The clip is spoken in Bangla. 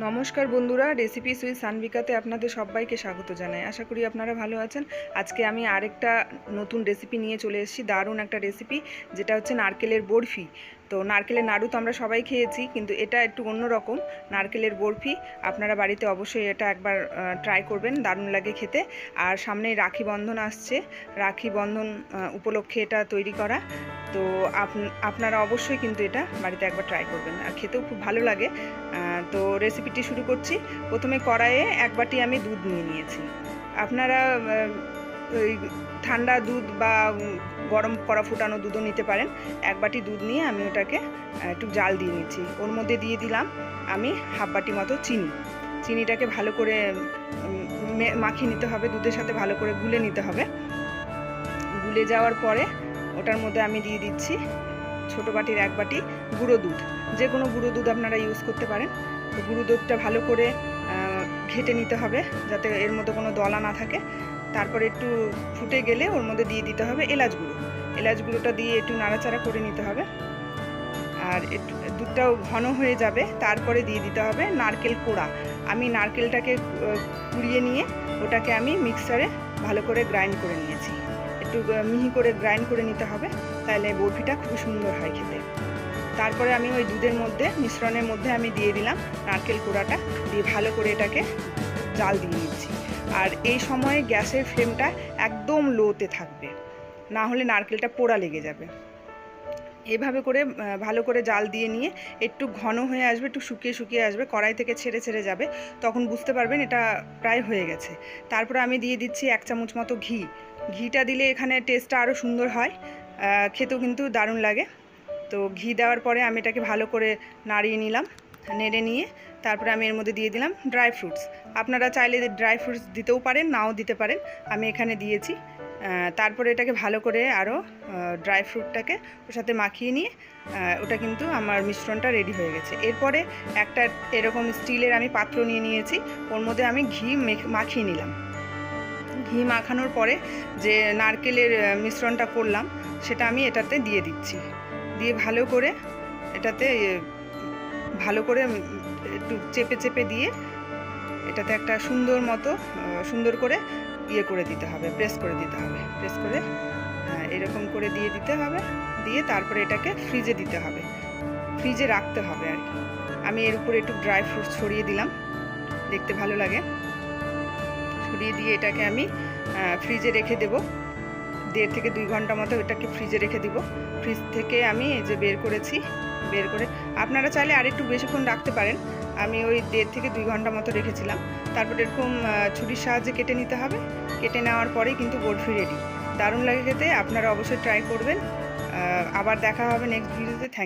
নমস্কার বন্ধুরা, রেসিপি উইথ সানভিকাতে আপনাদের সবাইকে স্বাগত জানাই। আশা করি আপনারা ভালো আছেন। আজকে আমি আরেকটা নতুন রেসিপি নিয়ে চলে এসেছি, দারুণ একটা রেসিপি, যেটা হচ্ছে নারকেলের বরফি। তো নারকেলের নাড়ু তো আমরা সবাই খেয়েছি, কিন্তু এটা একটু অন্যরকম নারকেলের বরফি। আপনারা বাড়িতে অবশ্যই এটা একবার ট্রাই করবেন, দারুণ লাগে খেতে। আর সামনেই রাখি বন্ধন আসছে, রাখি বন্ধন উপলক্ষে এটা তৈরি করা। তো আপনারা অবশ্যই কিন্তু এটা বাড়িতে একবার ট্রাই করবেন, আর খেতেও খুব ভালো লাগে। তো রেসিপিটি শুরু করছি। প্রথমে কড়াইয়ে এক বাটি আমি দুধ নিয়ে নিয়েছি। আপনারা ওই ঠান্ডা দুধ বা গরম করা ফুটানো দুধও নিতে পারেন। এক বাটি দুধ নিয়ে আমি ওটাকে একটু জাল দিয়ে নিচ্ছি। ওর মধ্যে দিয়ে দিলাম আমি হাফ বাটি মতো চিনি। চিনিটাকে ভালো করে মাখিয়ে নিতে হবে, দুধের সাথে ভালো করে গুলে নিতে হবে। গুলে যাওয়ার পরে ওটার মধ্যে আমি দিয়ে দিচ্ছি ছোটো বাটির এক বাটি গুঁড়ো দুধ। যে কোনো গুঁড়ো দুধ আপনারা ইউজ করতে পারেন। তো গুঁড়ো দুধটা ভালো করে ঘেটে নিতে হবে, যাতে এর মধ্যে কোনো দলা না থাকে। তারপরে একটু ফুটে গেলে ওর মধ্যে দিয়ে দিতে হবে এলাচ গুঁড়ো। এলাচ গুঁড়োটা দিয়ে একটু নাড়াচাড়া করে নিতে হবে। আর একটু দুধটাও ঘন হয়ে যাবে, তারপরে দিয়ে দিতে হবে নারকেল কোড়া। আমি নারকেলটাকে কুড়িয়ে নিয়ে ওটাকে আমি মিক্সারে ভালো করে গ্রাইন্ড করে নিয়েছি। একটু মিহি করে গ্রাইন্ড করে নিতে হবে, তাহলে বরফিটা খুব সুন্দর হয় খেতে। তারপরে আমি ওই দুধের মধ্যে, মিশ্রণের মধ্যে আমি দিয়ে দিলাম নারকেল কোড়াটা, দিয়ে ভালো করে এটাকে জাল দিয়ে নিচ্ছি। আর এই সময়ে গ্যাসের ফ্লেমটা একদম লোতে থাকবে, না হলে নারকেলটা পোড়া লেগে যাবে। এভাবে করে ভালো করে জাল দিয়ে নিয়ে একটু ঘন হয়ে আসবে, একটু শুকিয়ে শুকিয়ে আসবে, কড়াই থেকে ছেড়ে ছেড়ে যাবে, তখন বুঝতে পারবেন এটা প্রায় হয়ে গেছে। তারপরে আমি দিয়ে দিচ্ছি 1 চামচ মতো ঘি। ঘিটা দিলে এখানে টেস্টটা আরও সুন্দর হয়, খেতেও কিন্তু দারুণ লাগে। তো ঘি দেওয়ার পরে আমি এটাকে ভালো করে নাড়িয়ে নিলাম, নেড়ে নিয়ে তারপরে আমি এর মধ্যে দিয়ে দিলাম ড্রাই ফ্রুটস। আপনারা চাইলে ড্রাই ফ্রুটস দিতেও পারেন, নাও দিতে পারেন, আমি এখানে দিয়েছি। তারপরে এটাকে ভালো করে আরও ড্রাই ফ্রুটটাকে ওর সাথে মাখিয়ে নিয়ে ওটা কিন্তু আমার মিশ্রণটা রেডি হয়ে গেছে। এরপরে একটা এরকম স্টিলের আমি পাত্র নিয়ে নিয়েছি, ওর মধ্যে আমি ঘি মাখিয়ে নিলাম। ঘি মাখানোর পরে যে নারকেলের মিশ্রণটা করলাম সেটা আমি এটাতে দিয়ে দিচ্ছি। দিয়ে ভালো করে এটাতে ভালো করে একটু চেপে চেপে দিয়ে এটাতে একটা সুন্দর করে ইয়ে করে দিতে হবে, প্রেস করে দিতে হবে। প্রেস করে এরকম করে দিয়ে দিতে হবে, দিয়ে তারপরে এটাকে ফ্রিজে দিতে হবে, ফ্রিজে রাখতে হবে আর কি। আমি এর উপরে একটু ড্রাই ফ্রুটস ছড়িয়ে দিলাম, দেখতে ভালো লাগে। ছড়িয়ে দিয়ে এটাকে আমি ফ্রিজে রেখে দেবো 1.5 থেকে 2 ঘন্টা মতো। এটাকে ফ্রিজে রেখে দিব। ফ্রিজ থেকে আমি এই যে বের করেছি, বের করে আপনারা চাইলে আর একটু বেশিক্ষণ রাখতে পারেন। আমি ওই 1.5 থেকে 2 ঘন্টা মতো রেখেছিলাম। তারপর এরকম ছুরির সাহায্যে কেটে নিতে হবে। কেটে নেওয়ার পরেই কিন্তু বরফি রেডি। দারুণ লাগে খেতে, আপনারা অবশ্যই ট্রাই করবেন। আবার দেখা হবে নেক্সট ভিডিওতে। Thank you.